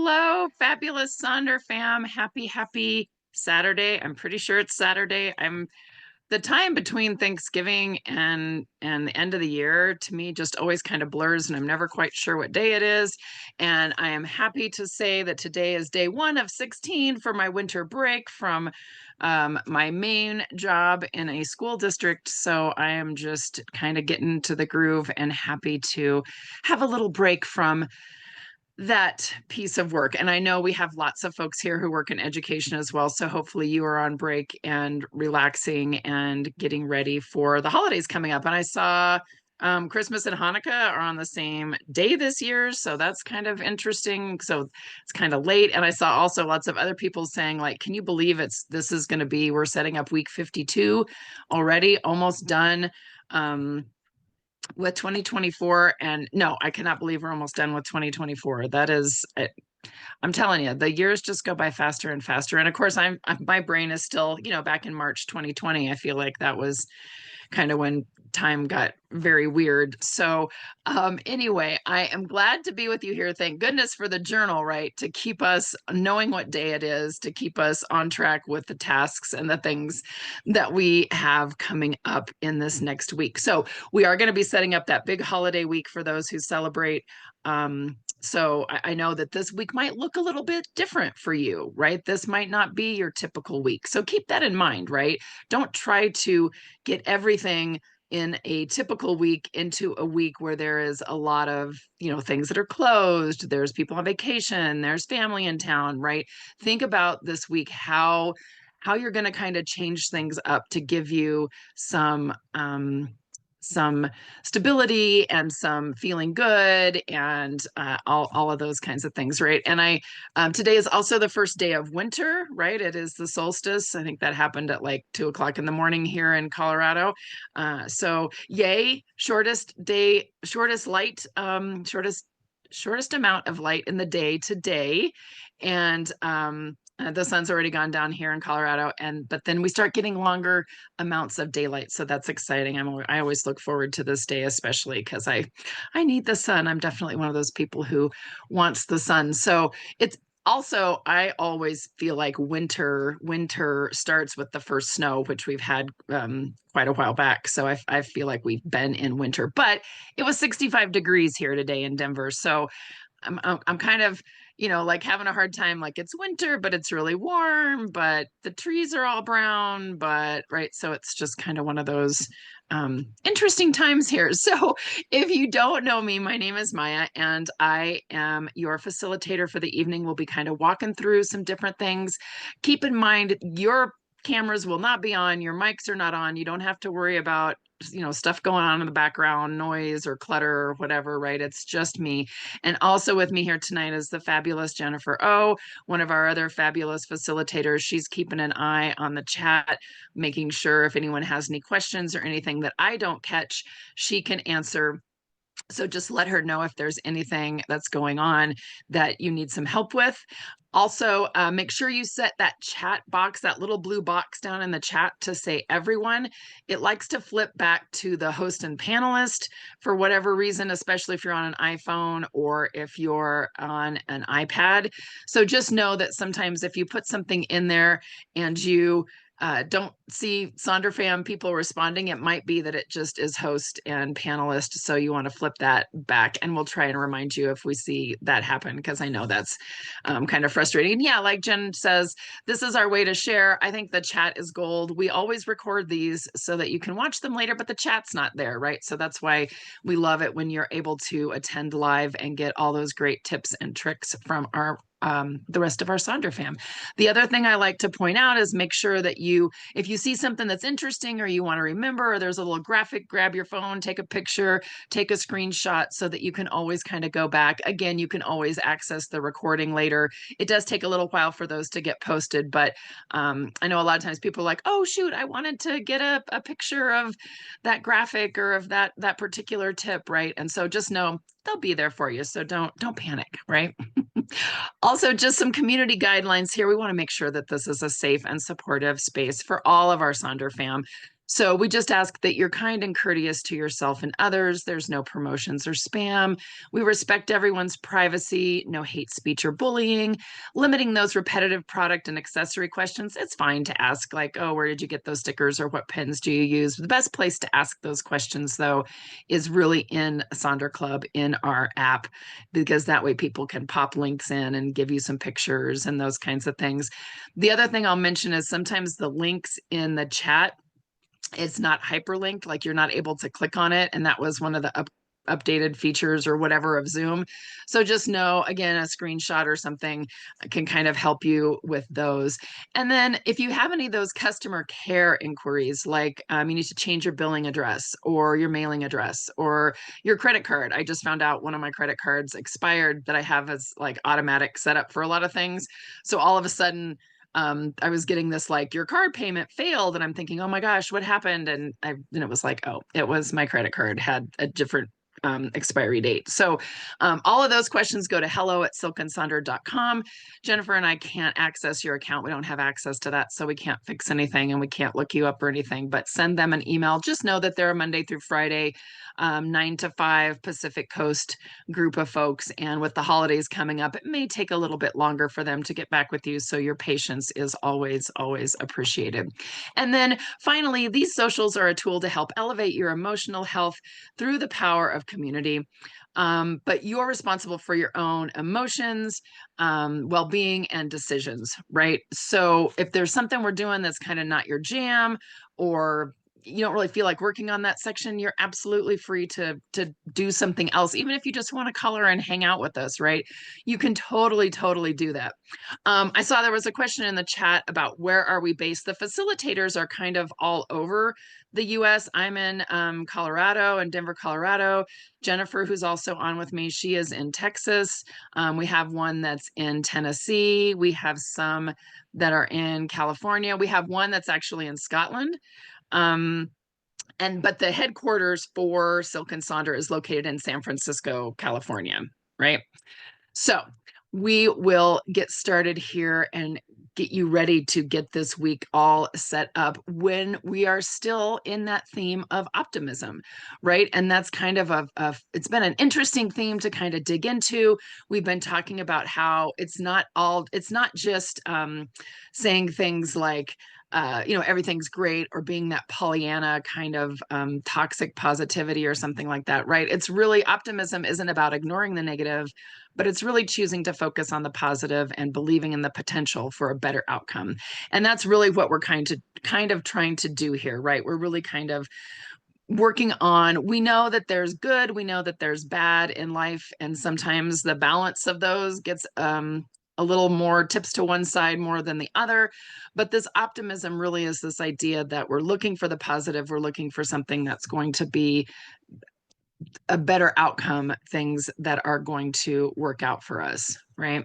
Hello, fabulous Sonder fam. Happy Saturday. I'm pretty sure it's Saturday. I'm the time between Thanksgiving and the end of the year to me just always kind of blurs and I'm never quite sure what day it is. And I am happy to say that today is day 1 of 16 for my winter break from my main job in a school district. So I am just kind of getting to the groove and happy to have a little break from that piece of work. And I know we have lots of folks here who work in education as well. So hopefully you are on break and relaxing and getting ready for the holidays coming up. And I saw Christmas and Hanukkah are on the same day this year. So that's kind of interesting. So it's kind of late. And I saw also lots of other people saying, like, can you believe this is going to be, we're setting up week 52 already, almost done. With 2024, and no, I cannot believe we're almost done with 2024. That is, I'm telling you, the years just go by faster and faster. And of course, my brain is still, back in March 2020. I feel like that was kind of when time got very weird. So anyway, I am glad to be with you here. Thank goodness for the journal, right? To keep us knowing what day it is, to keep us on track with the tasks and the things that we have coming up in this next week. So we are going to be setting up that big holiday week for those who celebrate. So I know that this week might look a little bit different for you, right? This might not be your typical week. So keep that in mind, right? Don't try to get everything in a typical week into a week where there is a lot of, things that are closed. There's people on vacation, there's family in town, right? Think about this week, how you're going to kind of change things up to give you some stability and some feeling good and all of those kinds of things, right? And today is also the first day of winter, right? It is the solstice. I think that happened at like 2 o'clock in the morning here in Colorado. So yay, shortest day, shortest light, shortest amount of light in the day today. And the sun's already gone down here in Colorado, but then we start getting longer amounts of daylight, so that's exciting. I always look forward to this day, especially because I need the sun. I'm definitely one of those people who wants the sun. So it's also, I always feel like winter starts with the first snow, which we've had quite a while back. So I feel like we've been in winter, but it was 65 degrees here today in Denver. So I'm kind of, like having a hard time, like it's winter, but it's really warm, but the trees are all brown, but right. So it's just kind of one of those interesting times here. So if you don't know me, my name is Maya and I am your facilitator for the evening. We'll be kind of walking through some different things. Keep in mind, your cameras will not be on, your mics are not on. You don't have to worry about stuff going on in the background, noise or clutter or whatever, right? It's just me. And also with me here tonight is the fabulous Jennifer O, one of our other fabulous facilitators. She's keeping an eye on the chat, making sure if anyone has any questions or anything that I don't catch, she can answer. So just let her know if there's anything that's going on that you need some help with. Also, make sure you set that chat box, that little blue box down in the chat to say everyone. It likes to flip back to the host and panelist for whatever reason, especially if you're on an iPhone or if you're on an iPad. So just know that sometimes if you put something in there and you don't see Sonder fam people responding, it might be that it just is host and panelist. So you want to flip that back and we'll try and remind you if we see that happen, because I know that's kind of frustrating. Yeah, like Jen says, this is our way to share. I think the chat is gold. We always record these so that you can watch them later, but the chat's not there, right? So that's why we love it when you're able to attend live and get all those great tips and tricks from the rest of our Sonder fam. The other thing I like to point out is make sure that if you see something that's interesting or you want to remember, or there's a little graphic, grab your phone, take a picture, take a screenshot so that you can always kind of go back. Again, you can always access the recording later. It does take a little while for those to get posted, but I know a lot of times people are like, oh, shoot, I wanted to get a picture of that graphic or of that particular tip, right? And so just know they'll be there for you. So don't panic, right? Also, just some community guidelines here. We want to make sure that this is a safe and supportive space for all of our Sonder fam. So we just ask that you're kind and courteous to yourself and others. There's no promotions or spam. We respect everyone's privacy, no hate speech or bullying, limiting those repetitive product and accessory questions. It's fine to ask, like, oh, where did you get those stickers or what pens do you use? The best place to ask those questions, though, is really in Sonder Club in our app, because that way people can pop links in and give you some pictures and those kinds of things. The other thing I'll mention is sometimes the links in the chat, it's not hyperlinked, like you're not able to click on it. And that was one of the updated features or whatever of Zoom. So just know, again, a screenshot or something can kind of help you with those. And then if you have any of those customer care inquiries, like you need to change your billing address or your mailing address or your credit card. I just found out one of my credit cards expired that I have as like automatic setup for a lot of things. So all of a sudden, I was getting this like, your card payment failed, and I'm thinking, oh my gosh, what happened? And it was like, oh, it was my credit card had a different expiry date. So all of those questions go to hello@silkandsonder.com. Jennifer and I can't access your account. We don't have access to that, so we can't fix anything and we can't look you up or anything, but send them an email. Just know that they're a Monday through Friday, 9 to 5 Pacific Coast group of folks. And with the holidays coming up, it may take a little bit longer for them to get back with you. So your patience is always, always appreciated. And then finally, these socials are a tool to help elevate your emotional health through the power of community. But you're responsible for your own emotions, well-being, and decisions, right? So if there's something we're doing that's kind of not your jam, or you don't really feel like working on that section, you're absolutely free to do something else. Even if you just want to color and hang out with us, right? You can totally, totally do that. I saw there was a question in the chat about where are we based. The facilitators are kind of all over the US. I'm in Colorado and Denver, Colorado. Jennifer, who's also on with me, she is in Texas. We have one that's in Tennessee. We have some that are in California. We have one that's actually in Scotland. But the headquarters for Silk and Sonder is located in San Francisco, California, right? So we will get started here and get you ready to get this week all set up when we are still in that theme of optimism, right? And that's kind of it's been an interesting theme to kind of dig into. We've been talking about how it's not just saying things like, everything's great, or being that Pollyanna kind of toxic positivity or something like that, right? It's really, optimism isn't about ignoring the negative, but it's really choosing to focus on the positive and believing in the potential for a better outcome. And that's really what we're kind of trying to do here, right? We're really kind of working on, we know that there's good, we know that there's bad in life, and sometimes the balance of those gets a little more tips to one side more than the other. But this optimism really is this idea that we're looking for the positive, we're looking for something that's going to be a better outcome, things that are going to work out for us, right?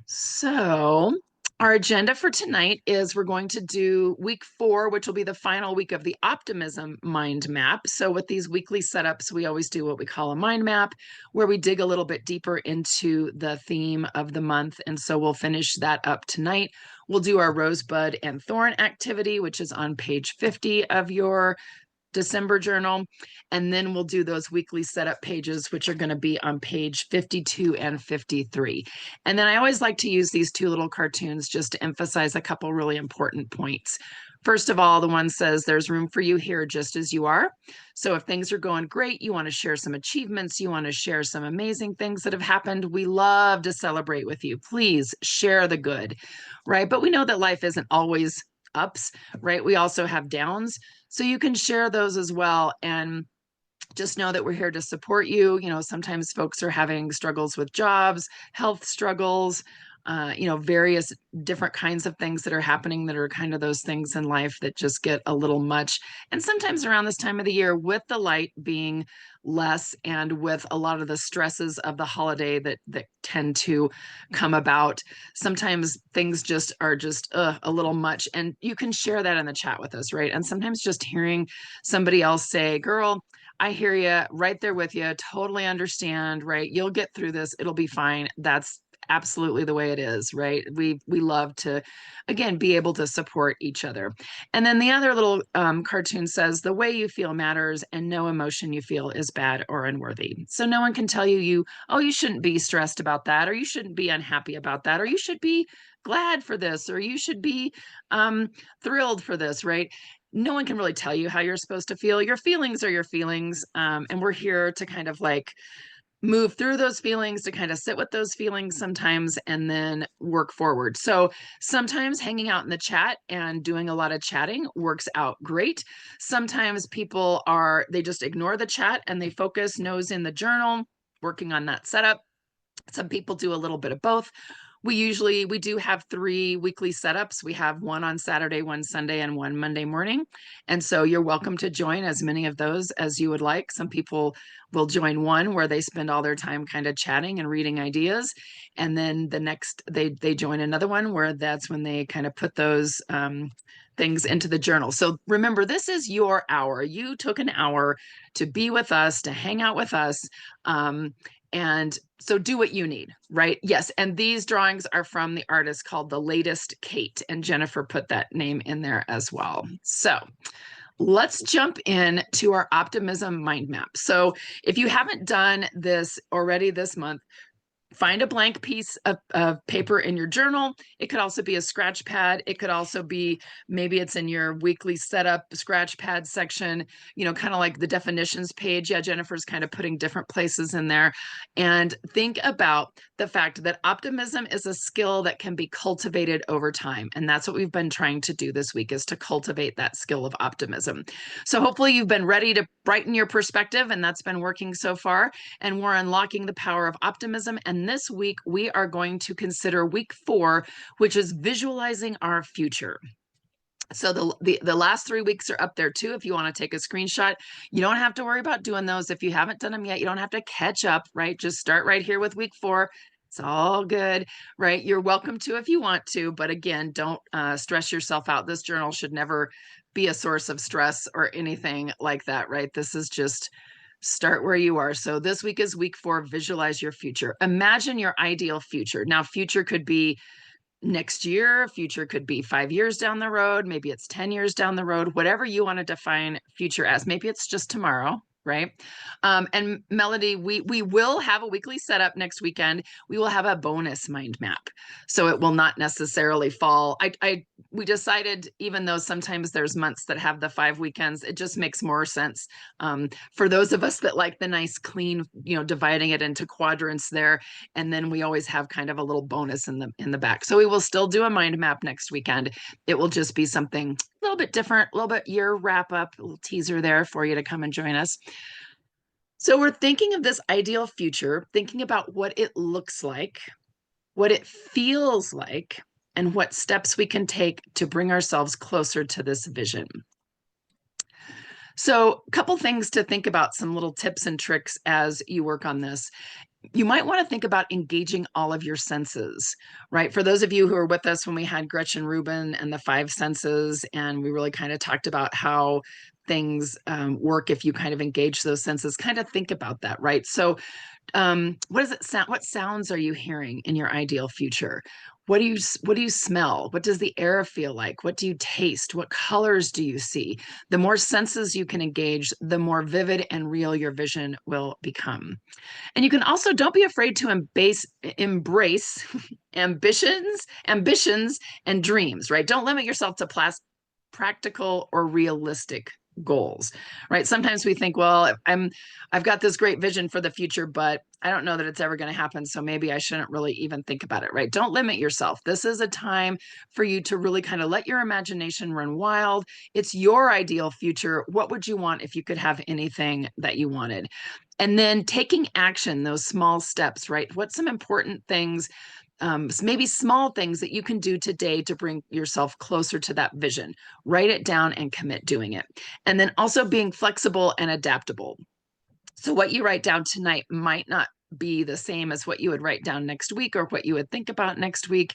So our agenda for tonight is we're going to do week 4, which will be the final week of the optimism mind map. So with these weekly setups, we always do what we call a mind map, where we dig a little bit deeper into the theme of the month. And so we'll finish that up tonight. We'll do our rosebud and thorn activity, which is on page 50 of your December journal. And then we'll do those weekly setup pages, which are going to be on page 52 and 53. And then I always like to use these 2 little cartoons just to emphasize a couple really important points. First of all, the one says there's room for you here just as you are. So if things are going great, you want to share some achievements, you want to share some amazing things that have happened, we love to celebrate with you. Please share the good, right? But we know that life isn't always ups, right? We also have downs. So you can share those as well. And just know that we're here to support you. Sometimes folks are having struggles with jobs, health struggles, various different kinds of things that are happening that are kind of those things in life that just get a little much. And sometimes around this time of the year, with the light being less and with a lot of the stresses of the holiday that tend to come about, sometimes things just are just a little much. And you can share that in the chat with us, right? And sometimes just hearing somebody else say, girl, I hear you, right there with you, totally understand, right? You'll get through this. It'll be fine. That's absolutely the way it is, right? We love to, again, be able to support each other. And then the other little cartoon says, the way you feel matters, and no emotion you feel is bad or unworthy. So no one can tell oh, you shouldn't be stressed about that, or you shouldn't be unhappy about that, or you should be glad for this, or you should be thrilled for this, right? No one can really tell you how you're supposed to feel. Your feelings are your feelings. And we're here to kind of like move through those feelings, to kind of sit with those feelings sometimes, and then work forward. So sometimes hanging out in the chat and doing a lot of chatting works out great. Sometimes they just ignore the chat and they focus nose in the journal, working on that setup. Some people do a little bit of both. We do have 3 weekly setups. We have one on Saturday, one Sunday, and one Monday morning. And so you're welcome to join as many of those as you would like. Some people will join one where they spend all their time kind of chatting and reading ideas. And then the next, they join another one where that's when they kind of put those things into the journal. So remember, this is your hour. You took an hour to be with us, to hang out with us. And so do what you need, right? Yes. And these drawings are from the artist called The Latest Kate, and Jennifer put that name in there as well. So let's jump in to our optimism mind map. So if you haven't done this already this month, find a blank piece of paper in your journal. It could also be a scratch pad. It could also be, maybe it's in your weekly setup scratch pad section, kind of like the definitions page. Yeah, Jennifer's kind of putting different places in there. And think about the fact that optimism is a skill that can be cultivated over time. And that's what we've been trying to do this week, is to cultivate that skill of optimism. So hopefully you've been ready to brighten your perspective, and that's been working so far. And we're unlocking the power of optimism. And this week, we are going to consider week 4, which is visualizing our future. So the last 3 weeks are up there too. If you want to take a screenshot, you don't have to worry about doing those. If you haven't done them yet, you don't have to catch up, right? Just start right here with week 4. It's all good, right? You're welcome to if you want to, but again, don't stress yourself out. This journal should never be a source of stress or anything like that, right? This is just start where you are. So this week is week 4, visualize your future. Imagine your ideal future. Now, future could be next year, future could be 5 years down the road, maybe it's 10 years down the road, whatever you want to define future as. Maybe it's just tomorrow, right? And Melody, we will have a weekly setup next weekend. We will have a bonus mind map, so it will not necessarily fall. We decided, even though sometimes there's months that have the 5 weekends, it just makes more sense for those of us that like the nice clean, dividing it into quadrants there. And then we always have kind of a little bonus in the back. So we will still do a mind map next weekend. It will just be something a little bit different, a little bit year wrap up, a little teaser there for you to come and join us. So we're thinking of this ideal future, thinking about what it looks like, what it feels like, and what steps we can take to bring ourselves closer to this vision. So a couple things to think about, some little tips and tricks as you work on this. You might want to think about engaging all of your senses, right? For those of you who were with us when we had Gretchen Rubin and the 5 senses, and we really kind of talked about how things work if you kind of engage those senses, kind of think about that, right? So what does it sound? What sounds are you hearing in your ideal future? What do you smell? What does the air feel like? What do you taste? What colors do you see? The more senses you can engage, the more vivid and real your vision will become. And you can also, don't be afraid to embrace ambitions and dreams, right? Don't limit yourself to practical or realistic goals, right? Sometimes we think, well, I've got this great vision for the future, but I don't know that it's ever going to happen, so maybe I shouldn't really even think about it, right? Don't limit yourself. This is a time for you to really kind of let your imagination run wild. It's your ideal future. What would you want if you could have anything that you wanted? And then taking action, those small steps, right? What's some important things, maybe small things that you can do today to bring yourself closer to that vision? Write it down and commit doing it. And then also being flexible and adaptable. So what you write down tonight might not be the same as what you would write down next week or what you would think about next week.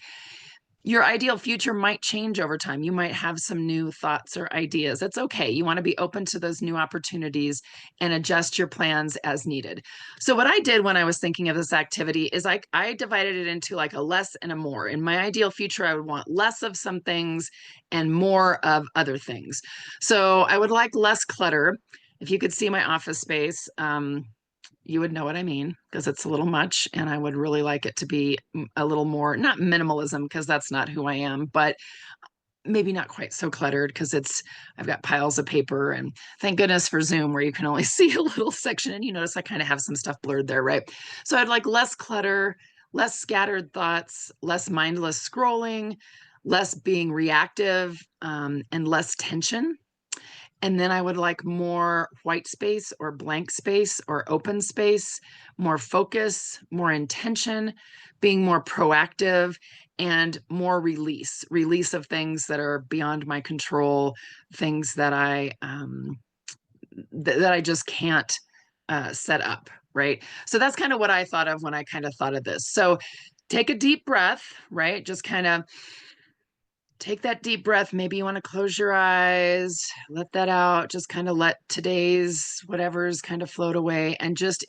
Your ideal future might change over time. You might have some new thoughts or ideas. That's okay. You want to be open to those new opportunities and adjust your plans as needed. So, what I did when I was thinking of this activity is I divided it into like a less and a more. In my ideal future, I would want less of some things and more of other things. So, I would like less clutter. If you could see my office space, you would know what I mean because it's a little much. And I would really like it to be a little more, not minimalism, because that's not who I am, but maybe not quite so cluttered because I've got piles of paper. And thank goodness for Zoom where you can only see a little section. And you notice I kind of have some stuff blurred there, right? So I'd like less clutter, less scattered thoughts, less mindless scrolling, less being reactive, and less tension. And then I would like more white space or blank space or open space, more focus, more intention, being more proactive, and more release of things that are beyond my control, things that that I just can't set up, right? So that's kind of what I thought of when I kind of thought of this. So take a deep breath, right? Just kind of take that deep breath. Maybe you want to close your eyes, let that out, just kind of let today's whatever's kind of float away and just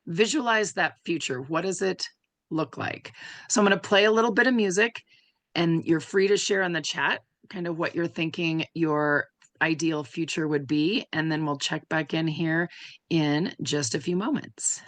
visualize that future. What does it look like? So I'm going to play a little bit of music and you're free to share in the chat kind of what you're thinking your ideal future would be. And then we'll check back in here in just a few moments.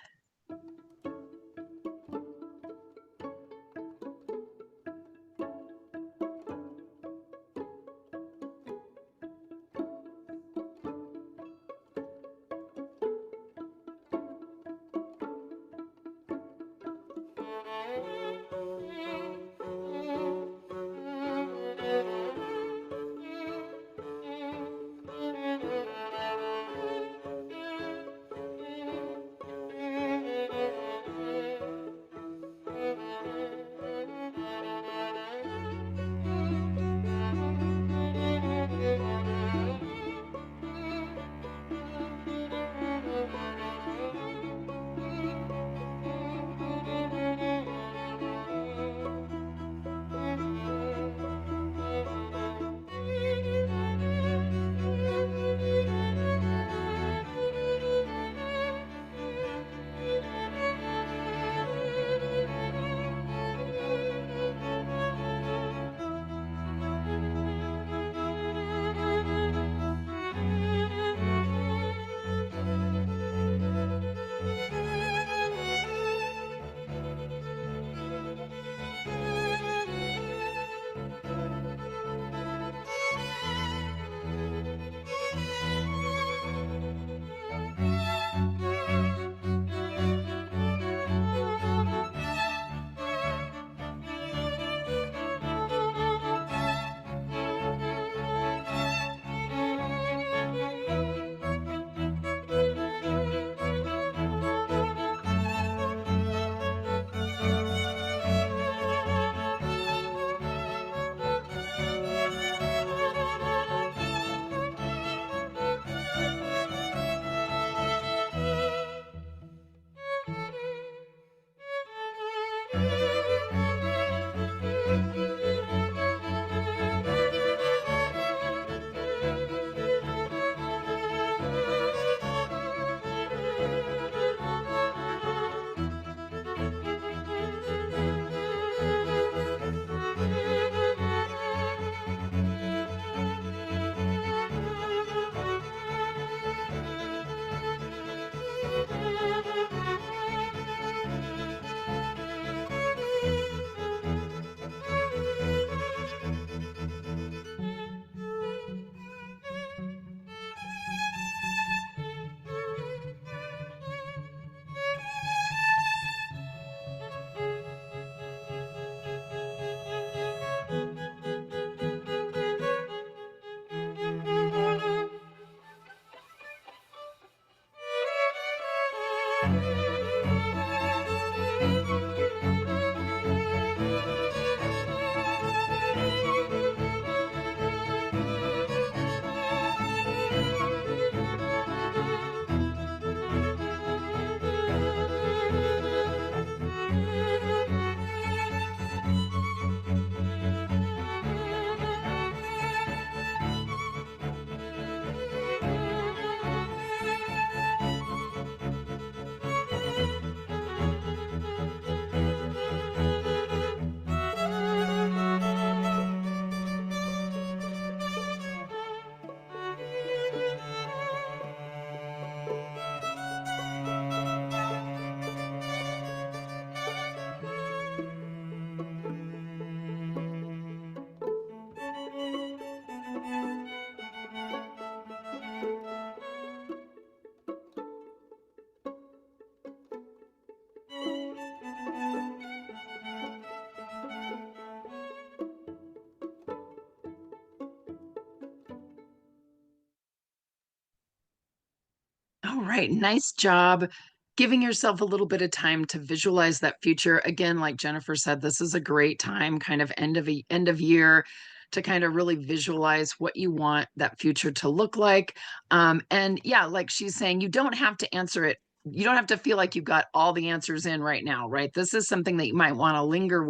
All right, nice job giving yourself a little bit of time to visualize that future. Again, like Jennifer said, this is a great time, kind of end of year, to kind of really visualize what you want that future to look like. And yeah, like she's saying, you don't have to answer it. You don't have to feel like you've got all the answers in right now, right? This is something that you might want to linger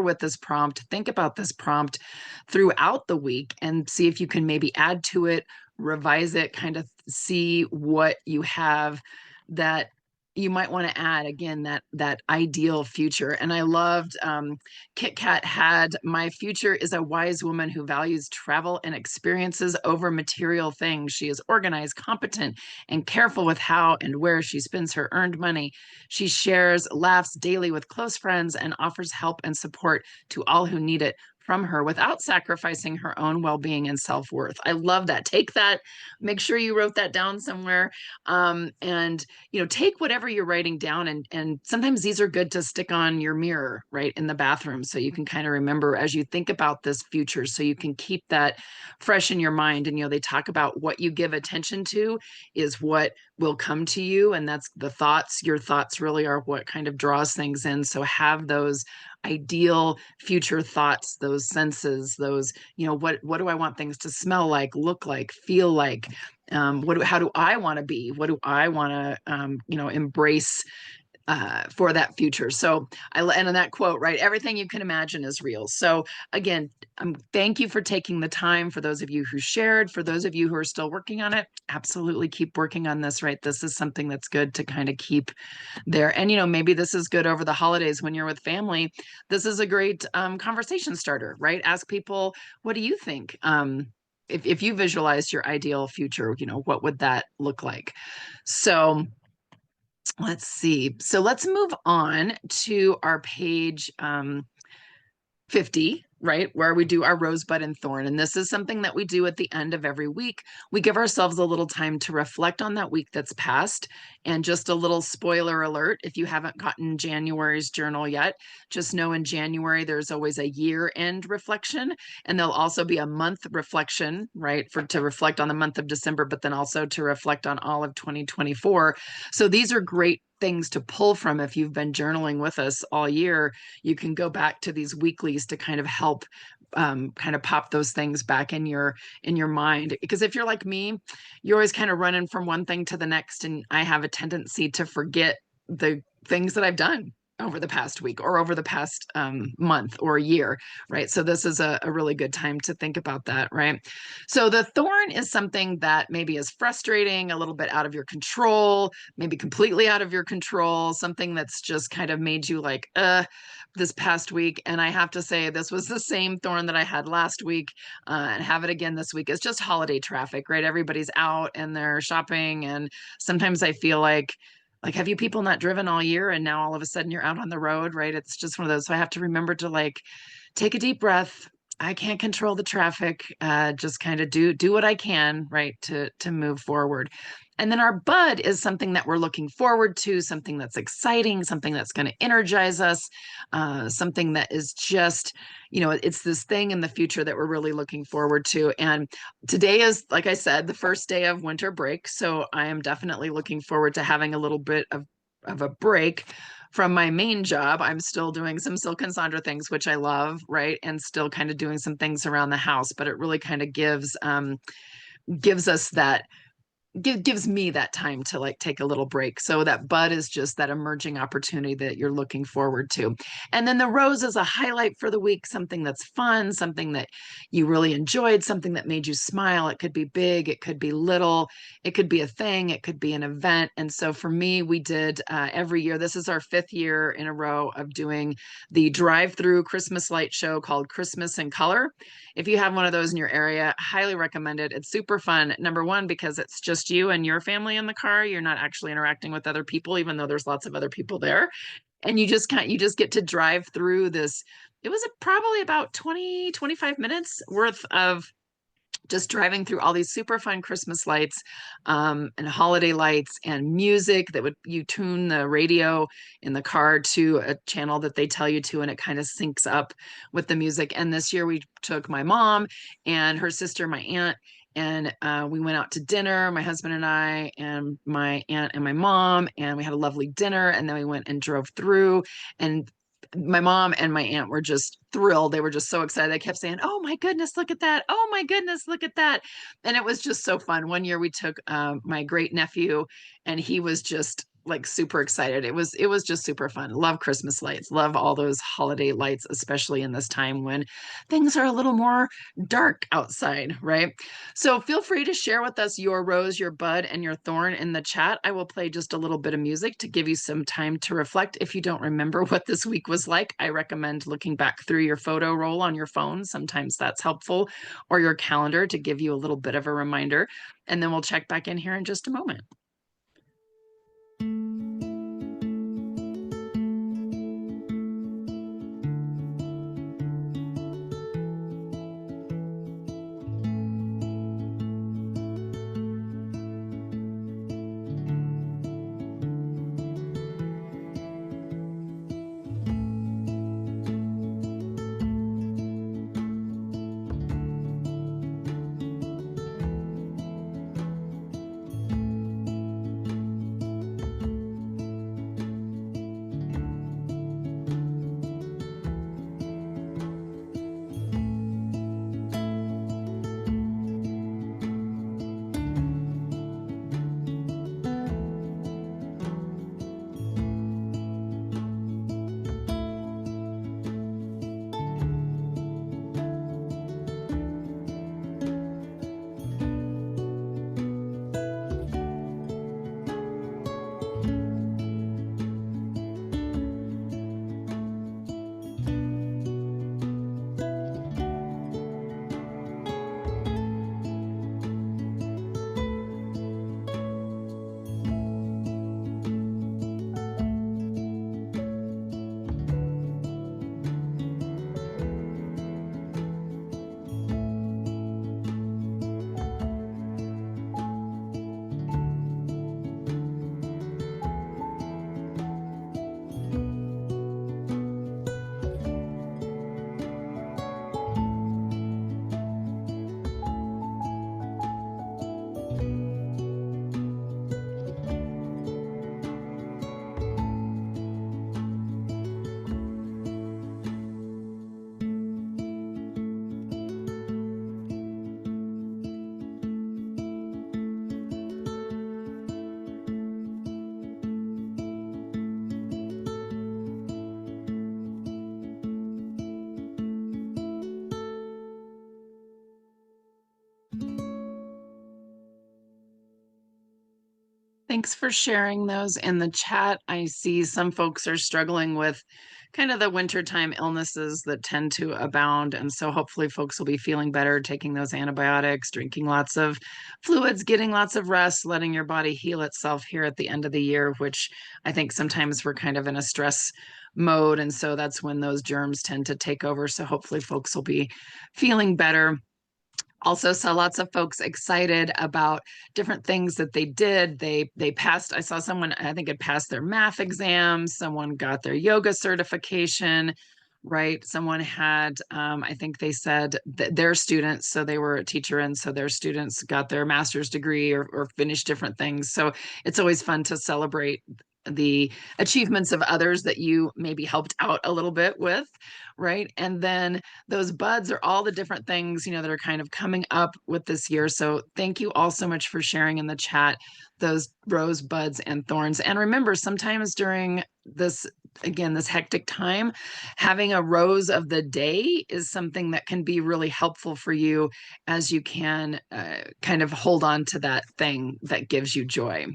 with this prompt, think about this prompt throughout the week and see if you can maybe add to it, revise it, kind of see what you have that you might want to add. Again, that ideal future. And I loved Kit Kat had, my future is a wise woman who values travel and experiences over material things. She is organized, competent, and careful with how and where she spends her earned money. She shares laughs daily with close friends and offers help and support to all who need it from her without sacrificing her own well-being and self-worth. I love that. Take that, make sure you wrote that down somewhere. And take whatever you're writing down, and sometimes these are good to stick on your mirror, right, in the bathroom, so you can kind of remember as you think about this future, so you can keep that fresh in your mind. And they talk about what you give attention to is what will come to you, and that's the thoughts. Your thoughts really are what kind of draws things in. So have those ideal future thoughts, those senses, those, what do I want things to smell like, look like, feel like? How do I want to be? What do I want to, embrace for that future? So and in that quote, right, everything you can imagine is real. So again, thank you for taking the time. For those of you who shared, for those of you who are still working on it, absolutely keep working on this, right? This is something that's good to kind of keep there. And maybe this is good over the holidays when you're with family. This is a great conversation starter, right? Ask people, what do you think? If you visualize your ideal future, what would that look like? So let's see. So let's move on to our page 50, right, where we do our rosebud and thorn. And this is something that we do at the end of every week. We give ourselves a little time to reflect on that week that's passed. And just a little spoiler alert, if you haven't gotten January's journal yet, just know in January there's always a year-end reflection, and there'll also be a month reflection, right, to reflect on the month of December, but then also to reflect on all of 2024. So these are great things to pull from. If you've been journaling with us all year, you can go back to these weeklies to kind of help kind of pop those things back in your mind. Because if you're like me, you're always kind of running from one thing to the next, and I have a tendency to forget the things that I've done over the past week or over the past month or year, right? So this is a really good time to think about that, right? So the thorn is something that maybe is frustrating, a little bit out of your control, maybe completely out of your control, something that's just kind of made you like, this past week. And I have to say, this was the same thorn that I had last week, and have it again this week. It's just holiday traffic, right? Everybody's out and they're shopping. And sometimes I feel like, have you people not driven all year and now all of a sudden you're out on the road, right? It's just one of those. So I have to remember to take a deep breath. I can't control the traffic. Just kind of do what I can, right, to move forward. And then our bud is something that we're looking forward to, something that's exciting, something that's going to energize us, something that is just, it's this thing in the future that we're really looking forward to. And today is, like I said, the first day of winter break. So I am definitely looking forward to having a little bit of a break from my main job. I'm still doing some Silk and Sonder things, which I love, right? And still kind of doing some things around the house, but it really kind of gives us that gives me that time to take a little break. So that bud is just that emerging opportunity that you're looking forward to. And then the rose is a highlight for the week, something that's fun, something that you really enjoyed, something that made you smile. It could be big, it could be little, it could be a thing, it could be an event. And so for me, we did every year, this is our 5th year in a row of doing the drive-through Christmas light show called Christmas in Color. If you have one of those in your area, highly recommend it. It's super fun. Number one, because it's just you and your family in the car. You're not actually interacting with other people, even though there's lots of other people there. And you just get to drive through this. It was probably about 20-25 minutes worth of just driving through all these super fun Christmas lights, and holiday lights and music that you tune the radio in the car to a channel that they tell you to, and it kind of syncs up with the music. And this year we took my mom and her sister, my aunt, and we went out to dinner, my husband and I, and my aunt and my mom, and we had a lovely dinner. And then we went and drove through, and my mom and my aunt were just thrilled. They were just so excited. They kept saying, "Oh my goodness, look at that. Oh my goodness, look at that." And it was just so fun. One year we took my great nephew, and he was just like super excited. It was just super fun. Love Christmas lights. Love all those holiday lights, especially in this time when things are a little more dark outside, right? So feel free to share with us your rose, your bud, and your thorn in the chat. I will play just a little bit of music to give you some time to reflect. If you don't remember what this week was like, I recommend looking back through your photo roll on your phone. Sometimes that's helpful, or your calendar to give you a little bit of a reminder. And then we'll check back in here in just a moment. Thanks for sharing those in the chat. I see some folks are struggling with kind of the wintertime illnesses that tend to abound. And so hopefully folks will be feeling better, taking those antibiotics, drinking lots of fluids, getting lots of rest, letting your body heal itself here at the end of the year, which I think sometimes we're kind of in a stress mode. And so that's when those germs tend to take over. So hopefully folks will be feeling better. Also saw lots of folks excited about different things that they did. They passed. I saw someone, I think, had passed their math exam. Someone got their yoga certification, right? Someone had, I think they said that their students, so they were a teacher, and so their students got their master's degree or finished different things. So it's always fun to celebrate the achievements of others that you maybe helped out a little bit with, right? And then those buds are all the different things, that are kind of coming up with this year. So thank you all so much for sharing in the chat those rose buds and thorns. And remember, sometimes during this, again, this hectic time, having a rose of the day is something that can be really helpful for you as you can kind of hold on to that thing that gives you joy.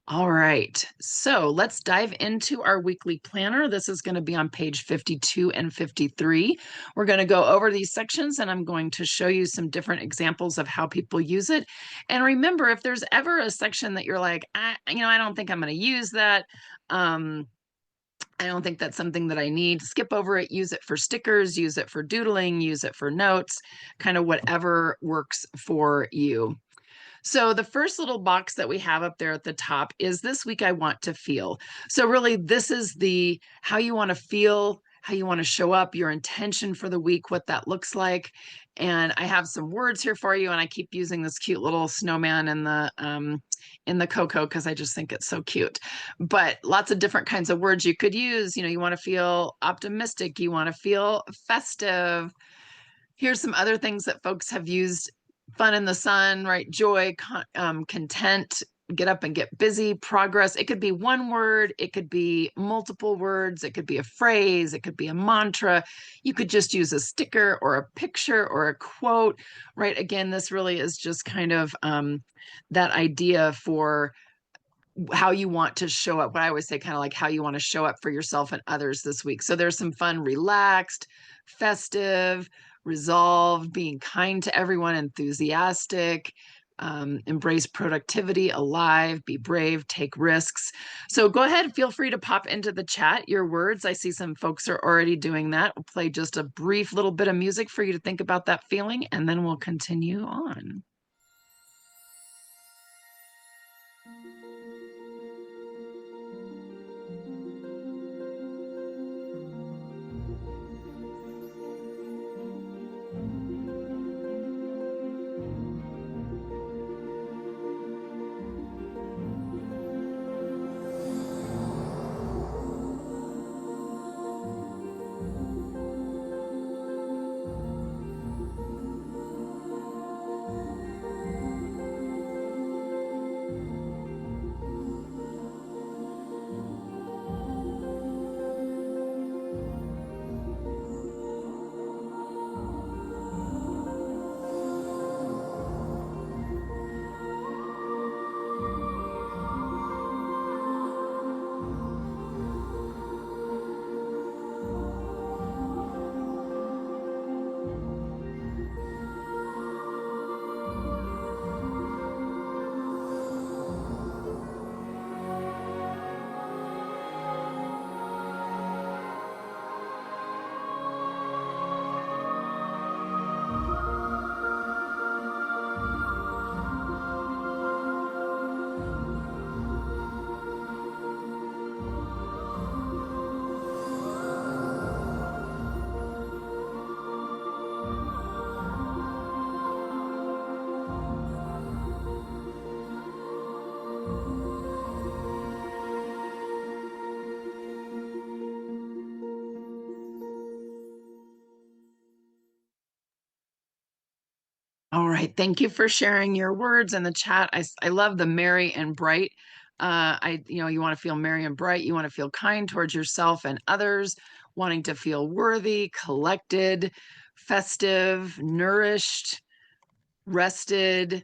All right, so let's dive into our weekly planner. This is going to be on page 52 and 53. We're going to go over these sections, and I'm going to show you some different examples of how people use it. And remember, if there's ever a section that you're like, I don't think I'm going to use that. I don't think that's something that I need. Skip over it, use it for stickers, use it for doodling, use it for notes, kind of whatever works for you. So the first little box that we have up there at the top is this week I want to feel. So really this is the how you want to feel how you want to show up, your intention for the week, what that looks like. And I have some words here for you, and I keep using this cute little snowman in the cocoa because I just think it's so cute. But lots of different kinds of words you could use. You know, you want to feel optimistic, you want to feel festive. Here's some other things that folks have used: fun in the sun, right? Joy, content, get up and get busy, progress. It could be one word, it could be multiple words, it could be a phrase, it could be a mantra. You could just use a sticker or a picture or a quote, right? Again, this really is just kind of that idea for how you want to show up. What I always say, kind of like how you want to show up for yourself and others this week. So there's some fun: relaxed, festive, resolved, being kind to everyone, enthusiastic, embrace productivity, alive, be brave, take risks. So go ahead, feel free to pop into the chat your words. I see some folks are already doing that. We'll play just a brief little bit of music for you to think about that feeling, and then we'll continue on. All right. Thank you for sharing your words in the chat. I love the merry and bright. You want to feel merry and bright. You want to feel kind towards yourself and others, wanting to feel worthy, collected, festive, nourished, rested,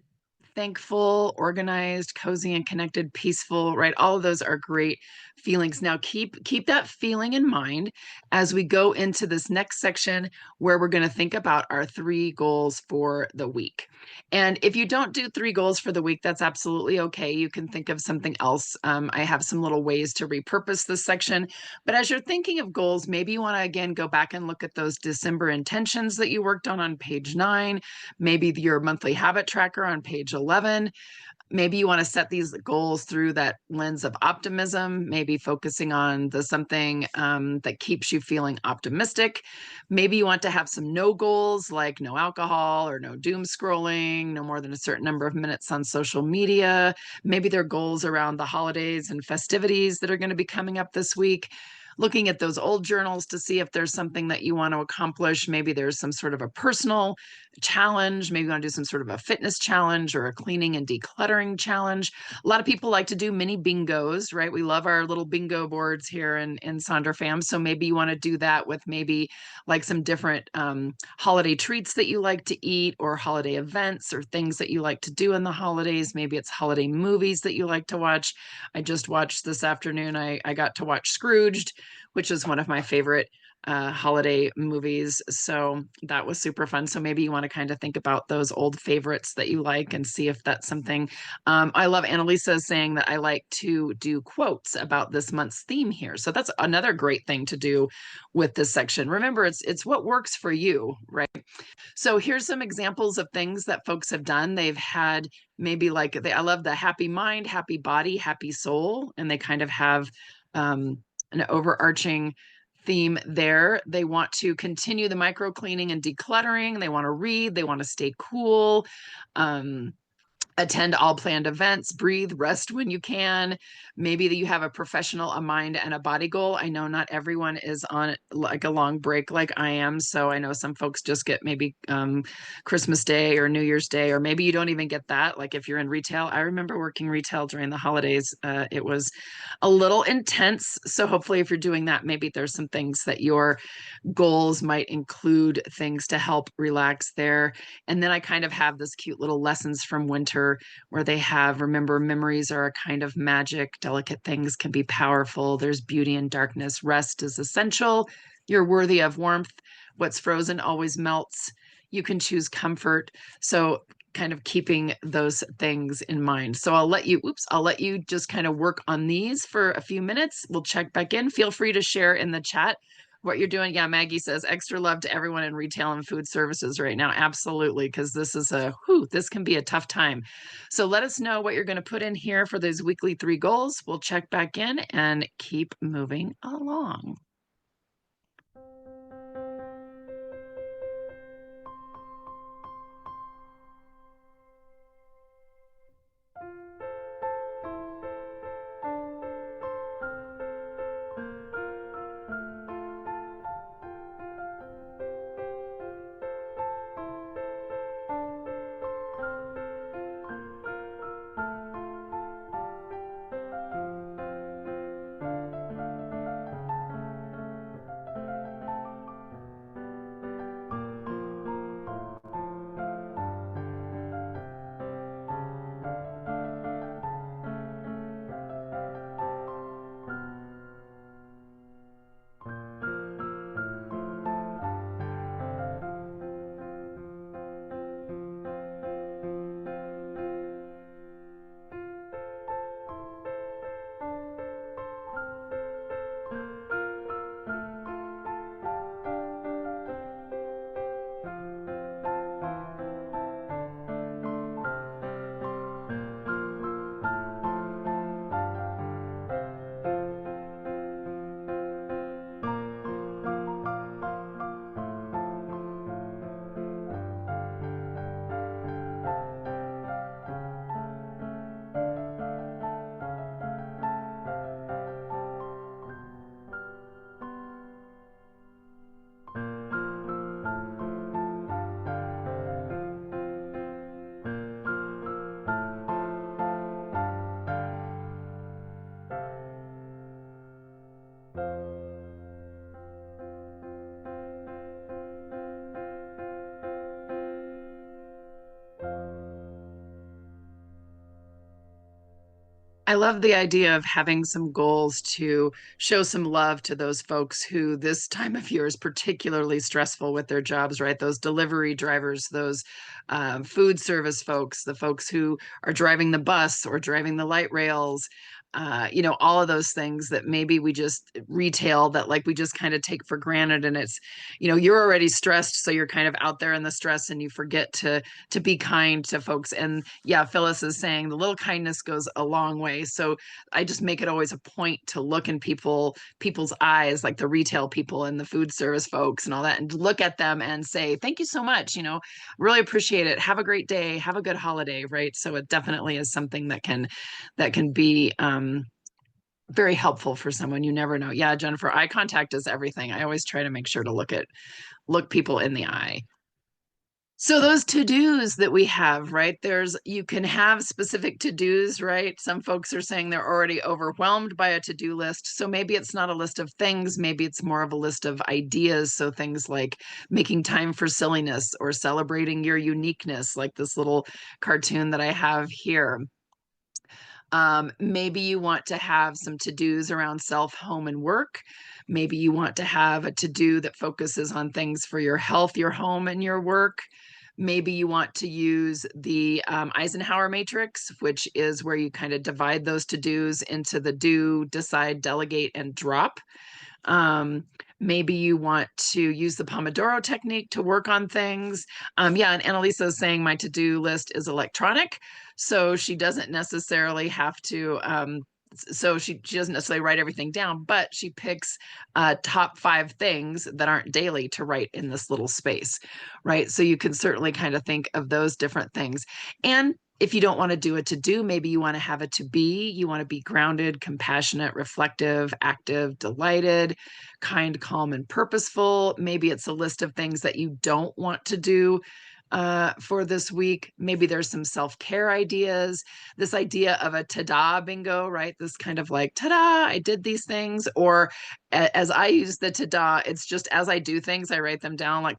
thankful, organized, cozy and connected, peaceful, right? All of those are great feelings. Now keep that feeling in mind as we go into this next section where we're going to think about our 3 goals for the week. And if you don't do 3 goals for the week, that's absolutely okay. You can think of something else. I have some little ways to repurpose this section. But as you're thinking of goals, maybe you want to again go back and look at those December intentions that you worked on page 9, maybe your monthly habit tracker on page 11. Maybe you want to set these goals through that lens of optimism, maybe focusing on the something that keeps you feeling optimistic. Maybe you want to have some no goals, like no alcohol or no doom scrolling, no more than a certain number of minutes on social media. Maybe there are goals around the holidays and festivities that are going to be coming up this week. Looking at those old journals to see if there's something that you want to accomplish. Maybe there's some sort of a personal challenge. Maybe you want to do some sort of a fitness challenge or a cleaning and decluttering challenge. A lot of people like to do mini bingos, right? We love our little bingo boards here in Sonder Fam. So maybe you want to do that with maybe like some different holiday treats that you like to eat, or holiday events or things that you like to do in the holidays. Maybe it's holiday movies that you like to watch. I just watched this afternoon, I got to watch Scrooged, which is one of my favorite holiday movies. So that was super fun. So maybe you want to kind of think about those old favorites that you like and see if that's something. I love Annalisa saying that I like to do quotes about this month's theme here. So that's another great thing to do with this section. Remember, it's what works for you, right? So here's some examples of things that folks have done. They've had maybe I love the happy mind, happy body, happy soul, and they kind of have an overarching theme there. They want to continue the micro cleaning and decluttering. They want to read. They want to stay cool. Attend all planned events, breathe, rest when you can. Maybe you have a professional, a mind, and a body goal. I know not everyone is on like a long break like I am. So I know some folks just get maybe Christmas Day or New Year's Day, or maybe you don't even get that. Like if you're in retail, I remember working retail during the holidays. It was a little intense. So hopefully if you're doing that, maybe there's some things that your goals might include things to help relax there. And then I kind of have this cute little lessons from winter where they have, remember, memories are a kind of magic, delicate things can be powerful. There's beauty in darkness. Rest is essential. You're worthy of warmth. What's frozen always melts. You can choose comfort. So kind of keeping those things in mind. So I'll let you just kind of work on these for a few minutes. We'll check back in. Feel free to share in the chat what you're doing. Yeah, Maggie says extra love to everyone in retail and food services right now. Absolutely, because this is this can be a tough time. So let us know what you're going to put in here for those weekly 3 goals. We'll check back in and keep moving along. I love the idea of having some goals to show some love to those folks who this time of year is particularly stressful with their jobs, right? Those delivery drivers, those food service folks, the folks who are driving the bus or driving the light rails, all of those things that maybe we just retail that like we just kind of take for granted. And it's, you're already stressed. So you're kind of out there in the stress and you forget to be kind to folks. And yeah, Phyllis is saying the little kindness goes a long way. So I just make it always a point to look in people's eyes, like the retail people and the food service folks and all that, and look at them and say, thank you so much, really appreciate it. Have a great day. Have a good holiday, right? So it definitely is something that can be very helpful for someone. You never know. Yeah, Jennifer, eye contact is everything. I always try to make sure to look people in the eye. So those to-dos that we have, right? You can have specific to-dos, right? Some folks are saying they're already overwhelmed by a to-do list. So maybe it's not a list of things, maybe it's more of a list of ideas. So things like making time for silliness or celebrating your uniqueness, like this little cartoon that I have here. Maybe you want to have some to-dos around self, home, and work. Maybe you want to have a to-do that focuses on things for your health, your home, and your work. Maybe you want to use the Eisenhower matrix, which is where you kind of divide those to-dos into the do, decide, delegate, and drop. Maybe you want to use the Pomodoro technique to work on things. Yeah, and Annalisa is saying my to-do list is electronic, so she doesn't necessarily have to so she doesn't necessarily write everything down, but she picks top 5 things that aren't daily to write in this little space, right? So you can certainly kind of think of those different things. And if you don't want to do a to do, maybe you want to have a to be. You want to be grounded, compassionate, reflective, active, delighted, kind, calm, and purposeful. Maybe it's a list of things that you don't want to do for this week. Maybe there's some self-care ideas, this idea of a ta-da bingo, right? This kind of like, ta-da, I did these things. Or as I use the ta-da, it's just as I do things, I write them down. Like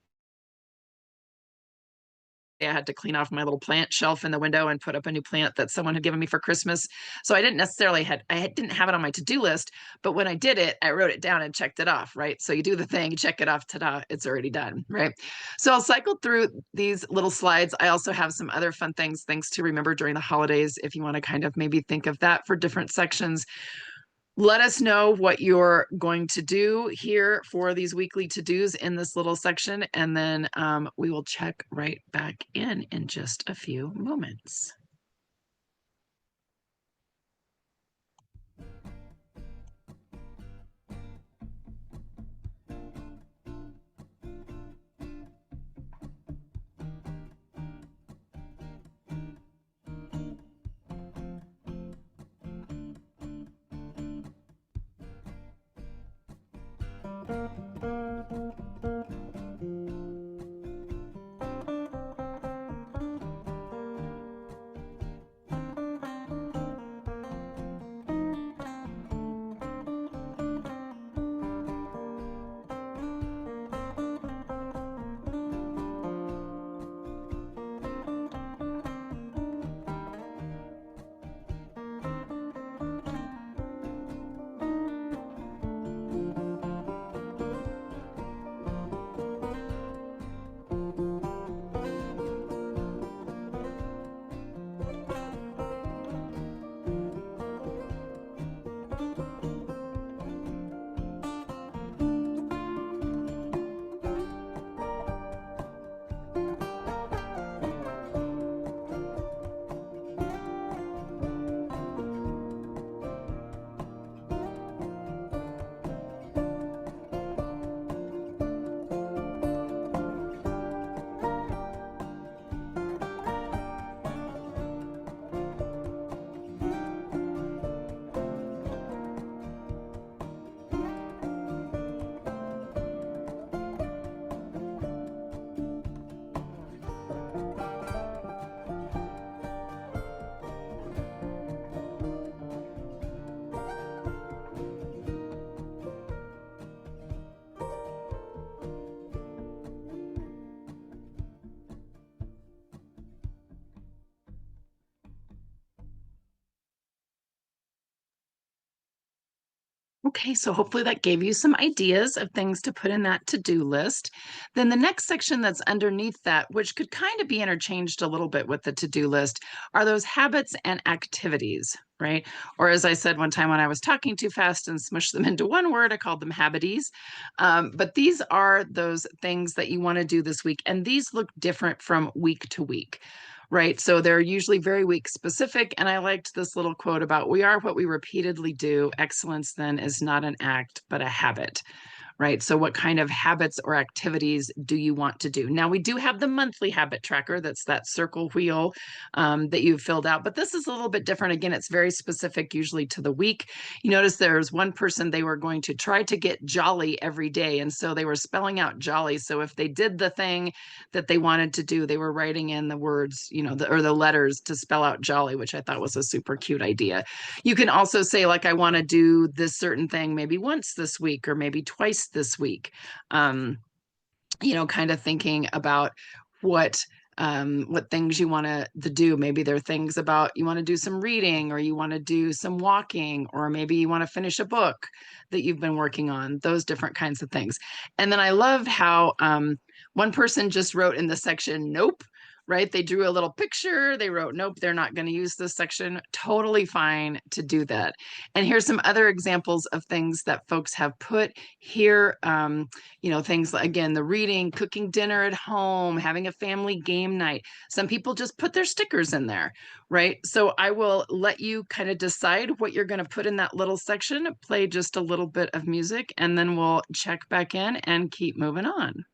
I had to clean off my little plant shelf in the window and put up a new plant that someone had given me for Christmas. So I didn't didn't have it on my to-do list, but when I did it, I wrote it down and checked it off, right? So you do the thing, you check it off, ta-da, it's already done, right? So I'll cycle through these little slides. I also have some other fun things to remember during the holidays if you want to kind of maybe think of that for different sections. Let us know what you're going to do here for these weekly to-dos in this little section, and then we will check right back in just a few moments. Okay, so hopefully that gave you some ideas of things to put in that to-do list. Then the next section that's underneath that, which could kind of be interchanged a little bit with the to-do list, are those habits and activities, right? Or as I said one time when I was talking too fast and smushed them into one word, I called them habities. But these are those things that you want to do this week, and these look different from week to week. Right. So they're usually very week specific. And I liked this little quote about we are what we repeatedly do. Excellence then is not an act, but a habit. Right. So what kind of habits or activities do you want to do? Now, we do have the monthly habit tracker. That's that circle wheel that you've filled out. But this is a little bit different. Again, it's very specific, usually to the week. You notice there's one person, they were going to try to get jolly every day. And so they were spelling out jolly. So if they did the thing that they wanted to do, they were writing in the words, or the letters to spell out jolly, which I thought was a super cute idea. You can also say, like, I want to do this certain thing maybe once this week or maybe twice this week. Kind of thinking about what things you want to do. Maybe there are things about you want to do some reading, or you want to do some walking, or maybe you want to finish a book that you've been working on, those different kinds of things. And then I love how one person just wrote in the section, nope, right? They drew a little picture, they wrote, nope, they're not going to use this section. Totally fine to do that. And here's some other examples of things that folks have put here. Things like, again, the reading, cooking dinner at home, having a family game night. Some people just put their stickers in there, right? So I will let you kind of decide what you're going to put in that little section, play just a little bit of music, and then we'll check back in and keep moving on.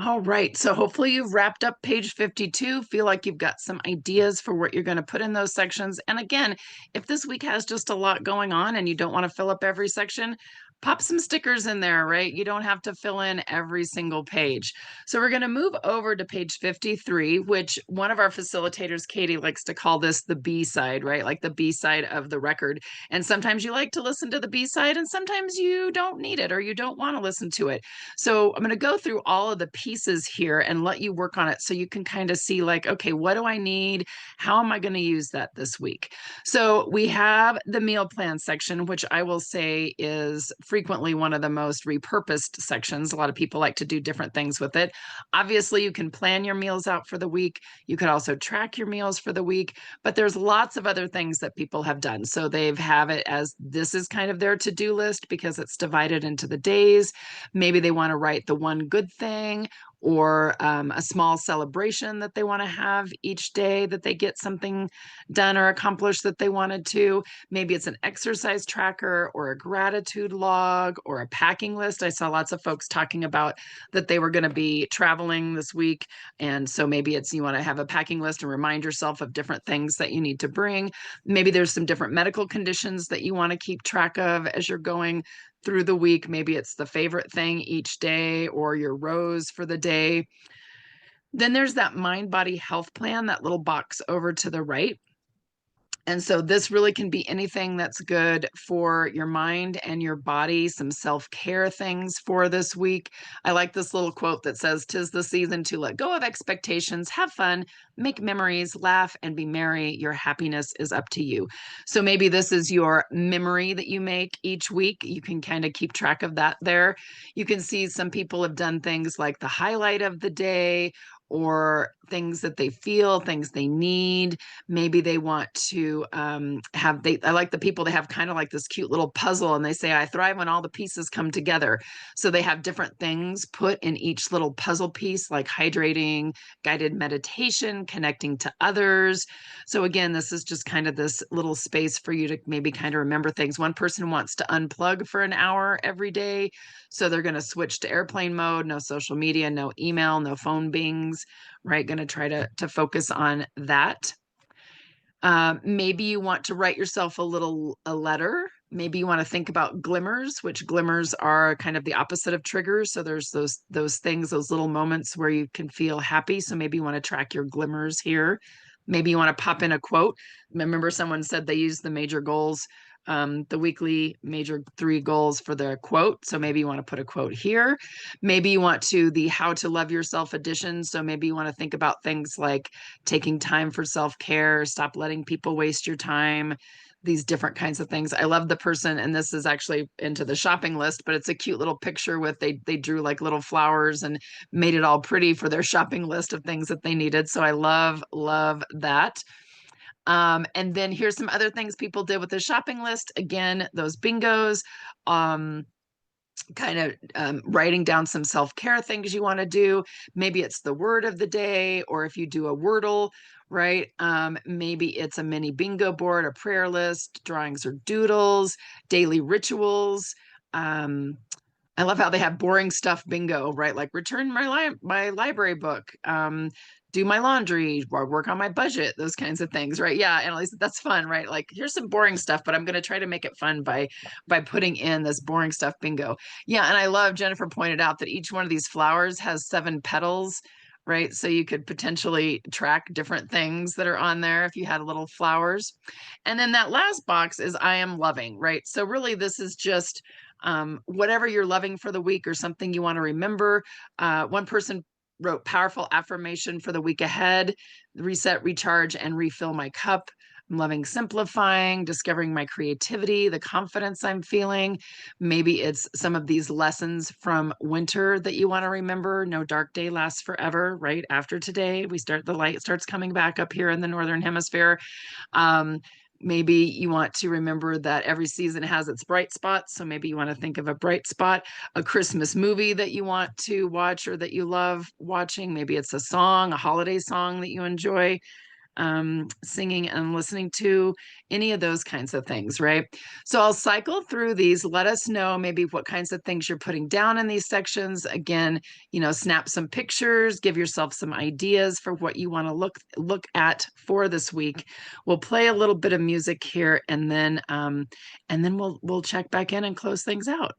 All right. So hopefully you've wrapped up page 52. Feel like you've got some ideas for what you're going to put in those sections. And again, if this week has just a lot going on and you don't want to fill up every section, pop some stickers in there, right? You don't have to fill in every single page. So we're going to move over to page 53, which one of our facilitators, Katie, likes to call this the B side, right? Like the B side of the record. And sometimes you like to listen to the B side and sometimes you don't need it or you don't want to listen to it. So I'm going to go through all of the pieces here and let you work on it so you can kind of see like, okay, what do I need? How am I going to use that this week? So we have the meal plan section, which I will say is frequently one of the most repurposed sections. A lot of people like to do different things with it. Obviously, you can plan your meals out for the week. You could also track your meals for the week, but there's lots of other things that people have done. So they've have it as this is kind of their to-do list because it's divided into the days. Maybe they want to write the one good thing or a small celebration that they want to have each day that they get something done or accomplished that they wanted to. Maybe it's an exercise tracker or a gratitude log or a packing list. I saw lots of folks talking about that they were going to be traveling this week. And so maybe it's you want to have a packing list and remind yourself of different things that you need to bring. Maybe there's some different medical conditions that you want to keep track of as you're going through the week. Maybe it's the favorite thing each day or your rows for the day. Then there's that mind body health plan, that little box over to the right. And so this really can be anything that's good for your mind and your body, some self-care things for this week. I like this little quote that says, "'Tis the season to let go of expectations, have fun, make memories, laugh, and be merry. Your happiness is up to you." So maybe this is your memory that you make each week. You can kind of keep track of that there. You can see some people have done things like the highlight of the day, or things that they feel, things they need. Maybe they want to I like the people, they have kind of like this cute little puzzle and they say, I thrive when all the pieces come together. So they have different things put in each little puzzle piece, like hydrating, guided meditation, connecting to others. So again, this is just kind of this little space for you to maybe kind of remember things. One person wants to unplug for an hour every day. So they're going to switch to airplane mode, no social media, no email, no phone bings, right? Going to try to focus on that. Maybe you want to write yourself a letter. Maybe you want to think about glimmers, which glimmers are kind of the opposite of triggers. So there's those things, those little moments where you can feel happy. So maybe you want to track your glimmers here. Maybe you want to pop in a quote. I remember someone said they use the major goals, the weekly major 3 goals for the quote. So maybe you want to put a quote here. Maybe you want to the how to love yourself edition. So maybe you want to think about things like taking time for self-care, stop letting people waste your time, these different kinds of things. I love the person, and this is actually into the shopping list, but it's a cute little picture with they drew like little flowers and made it all pretty for their shopping list of things that they needed. So I love that. And then here's some other things people did with the shopping list. Again, those bingos. Kind of writing down some self-care things you want to do. Maybe it's the word of the day, or if you do a Wordle, right? Maybe it's a mini bingo board, a prayer list, drawings or doodles, daily rituals. I love how they have boring stuff bingo, right? Like return my library book, do my laundry, or work on my budget, those kinds of things, right? Yeah, and at least that's fun, right? Like here's some boring stuff, but I'm going to try to make it fun by putting in this boring stuff bingo. Yeah, and I love Jennifer pointed out that each one of these flowers has 7 petals, right? So you could potentially track different things that are on there if you had little flowers. And then that last box is I am loving, right? So really this is just whatever you're loving for the week or something you want to remember. One person wrote powerful affirmation for the week ahead: reset, recharge, and refill my cup. I'm loving simplifying, discovering my creativity, the confidence I'm feeling. Maybe it's some of these lessons from winter that you want to remember. No dark day lasts forever, right? After today, the light starts coming back up here in the Northern Hemisphere. Um, Maybe you want to remember that every season has its bright spots. So maybe you want to think of a bright spot, a Christmas movie that you want to watch or that you love watching. Maybe it's a song, a holiday song that you enjoy singing and listening to, any of those kinds of things, right? So I'll cycle through these. Let us know maybe what kinds of things you're putting down in these sections. Again, snap some pictures, give yourself some ideas for what you want to look at for this week. We'll play a little bit of music here, and then we'll check back in and close things out.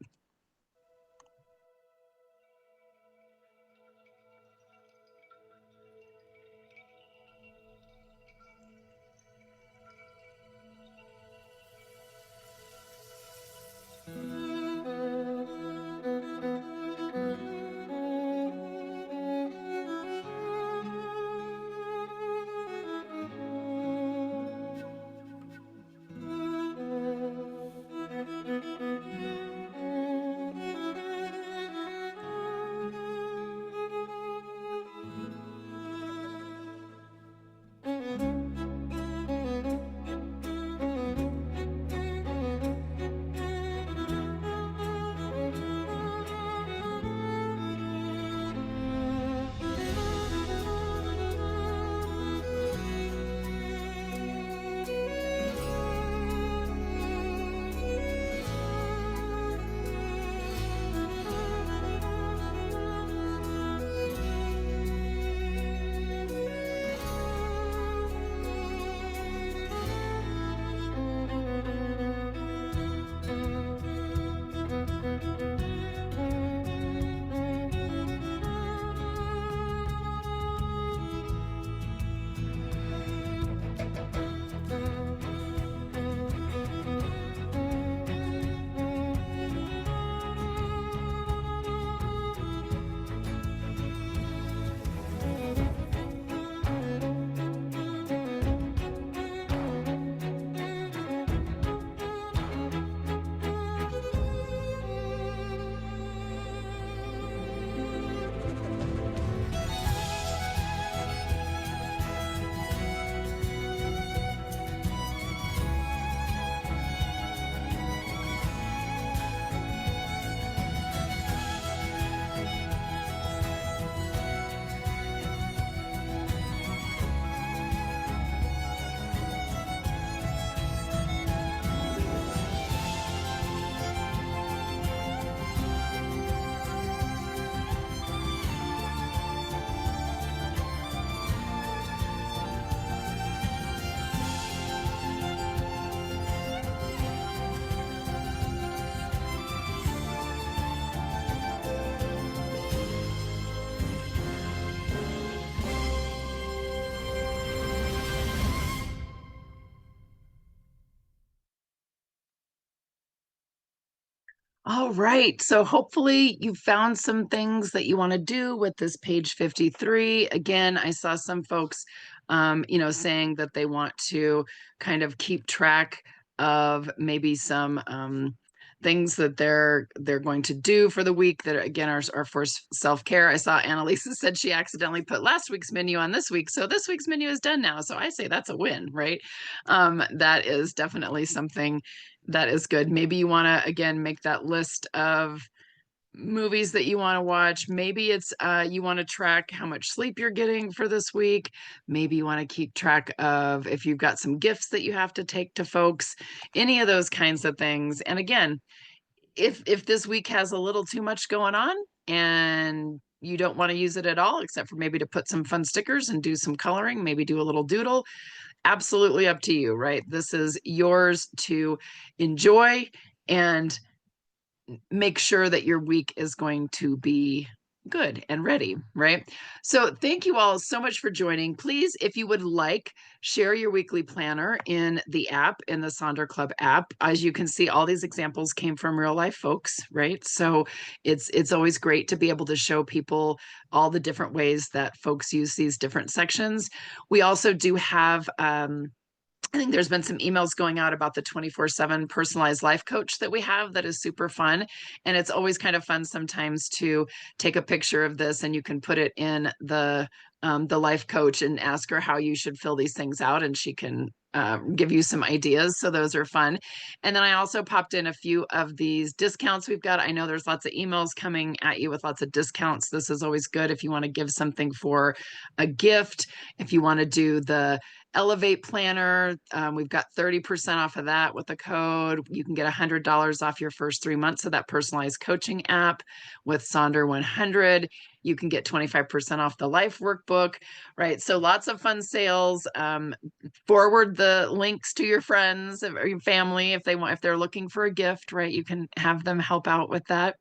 All right. So hopefully you found some things that you want to do with this page 53. Again, I saw some folks, saying that they want to kind of keep track of maybe some things that they're going to do for the week that again are for self-care. I saw Annalisa said she accidentally put last week's menu on this week, so this week's menu is done now. So I say that's a win, right? That is definitely something that is good. Maybe you want to, again, make that list of movies that you want to watch. Maybe it's you want to track how much sleep you're getting for this week. Maybe you want to keep track of if you've got some gifts that you have to take to folks, any of those kinds of things. And again, if this week has a little too much going on and you don't want to use it at all, except for maybe to put some fun stickers and do some coloring, maybe do a little doodle, absolutely up to you, right? This is yours to enjoy and make sure that your week is going to be good and ready, right? So thank you all so much for joining. Please, if you would like, share your weekly planner in the app, in the Sonder Club app. As you can see, all these examples came from real life folks, right? So it's always great to be able to show people all the different ways that folks use these different sections. We also do have I think there's been some emails going out about the 24/7 personalized life coach that we have that is super fun. And it's always kind of fun sometimes to take a picture of this and you can put it in the life coach and ask her how you should fill these things out and she can give you some ideas. So those are fun. And then I also popped in a few of these discounts we've got. I know there's lots of emails coming at you with lots of discounts. This is always good if you want to give something for a gift, if you want to do the Elevate Planner. We've got 30% off of that with the code. You can get $100 off your first 3 months of that personalized coaching app with Sonder 100. You can get 25% off the life workbook, right? So lots of fun sales. Forward the links to your friends or your family if they're looking for a gift, right? You can have them help out with that.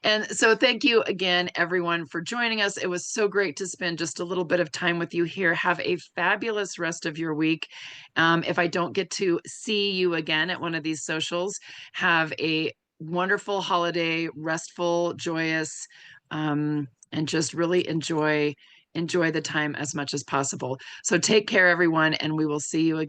And so thank you again, everyone, for joining us. It was so great to spend just a little bit of time with you here. Have a fabulous rest of your week. If I don't get to see you again at one of these socials, have a wonderful holiday, restful, joyous, and just really enjoy the time as much as possible. So take care, everyone, and we will see you again.